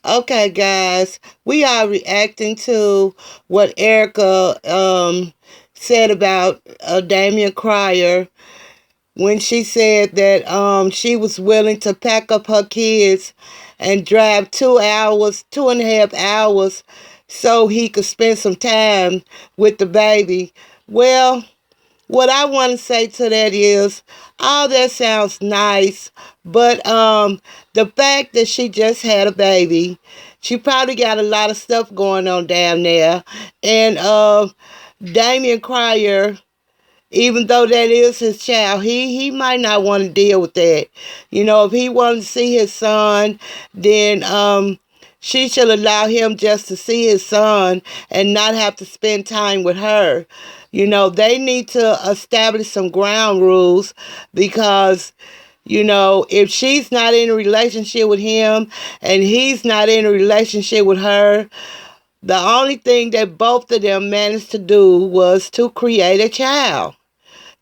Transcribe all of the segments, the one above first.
Okay, guys, we are reacting to what Erica said about Damien Cryer when she said that she was willing to pack up her kids and drive 2 hours, 2.5 hours, so he could spend some time with the baby. Well, what I want to say to that is, all that sounds nice, but the fact that she just had a baby, she probably got a lot of stuff going on down there, and Damien Cryer, even though that is his child, he might not want to deal with that. You know, if he wanted to see his son, then she should allow him just to see his son and not have to spend time with her. You know, they need to establish some ground rules because, you know, if she's not in a relationship with him and he's not in a relationship with her, the only thing that both of them managed to do was to create a child.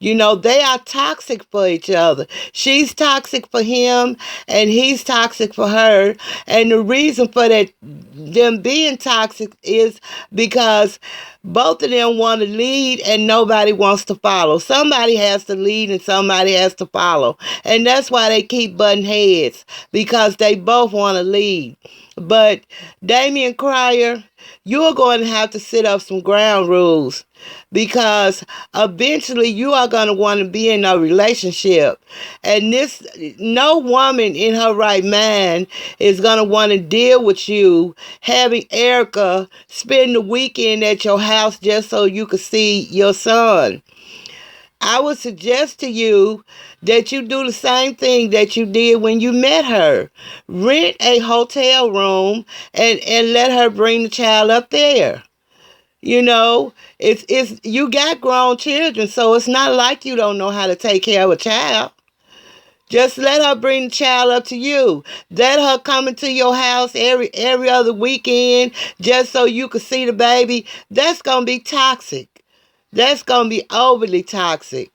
You know, they are toxic for each other. She's toxic for him and he's toxic for her. And the reason for that, them being toxic, is because both of them want to lead and nobody wants to follow. Somebody has to lead and somebody has to follow. And that's why they keep butting heads, because they both want to lead. But Damien Cryer, you're going to have to set up some ground rules, because eventually you are going to want to be in a relationship. And this, no woman in her right mind is going to want to deal with you having Erica spend the weekend at your house just so you could see your son. I would suggest to you that you do the same thing that you did when you met her. Rent a hotel room and let her bring the child up there. You know, it's you got grown children, so it's not like you don't know how to take care of a child. Just let her bring the child up to you. Let her come into your house every other weekend just so you can see the baby. That's gonna be toxic. That's gonna be overly toxic.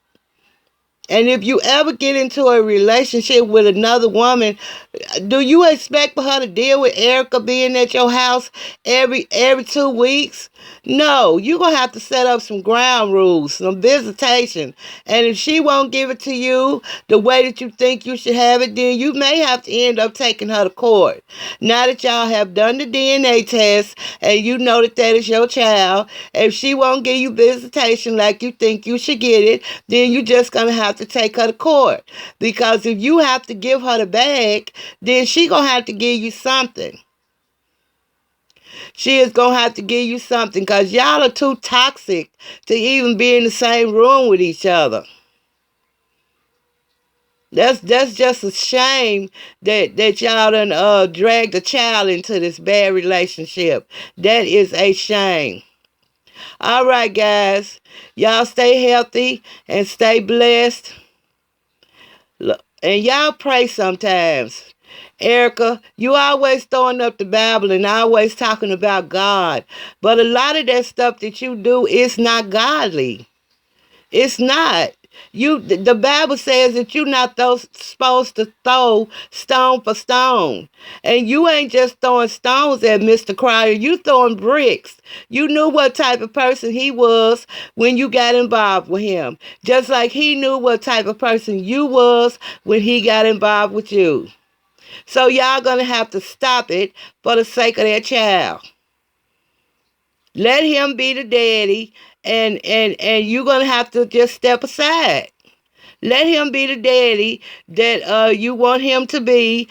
And if you ever get into a relationship with another woman, do you expect for her to deal with Erica being at your house every 2 weeks? No, you're going to have to set up some ground rules, some visitation. And if she won't give it to you the way that you think you should have it, then you may have to end up taking her to court. Now that y'all have done the DNA test and you know that that is your child, if she won't give you visitation like you think you should get it, then you're just going to have to take her to court. Because if you have to give her the bag, then she going to have to give you something. She is going to have to give you something, because y'all are too toxic to even be in the same room with each other. That's just a shame that y'all done dragged a child into this bad relationship. That is a shame. All right, guys. Y'all stay healthy and stay blessed. And y'all pray sometimes. Erica, you always throwing up the Bible and always talking about God. But a lot of that stuff that you do is not godly. It's not. The Bible says that you're not supposed to throw stone for stone. And you ain't just throwing stones at Mr. Cryer. You throwing bricks. You knew what type of person he was when you got involved with him. Just like he knew what type of person you was when he got involved with you. So y'all gonna have to stop it for the sake of that child. Let him be the daddy, and you're gonna have to just step aside. Let him be the daddy that you want him to be,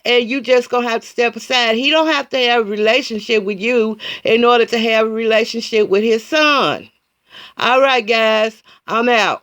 and you just gonna have to step aside. He don't have to have a relationship with you in order to have a relationship with his son. All right, guys, I'm out.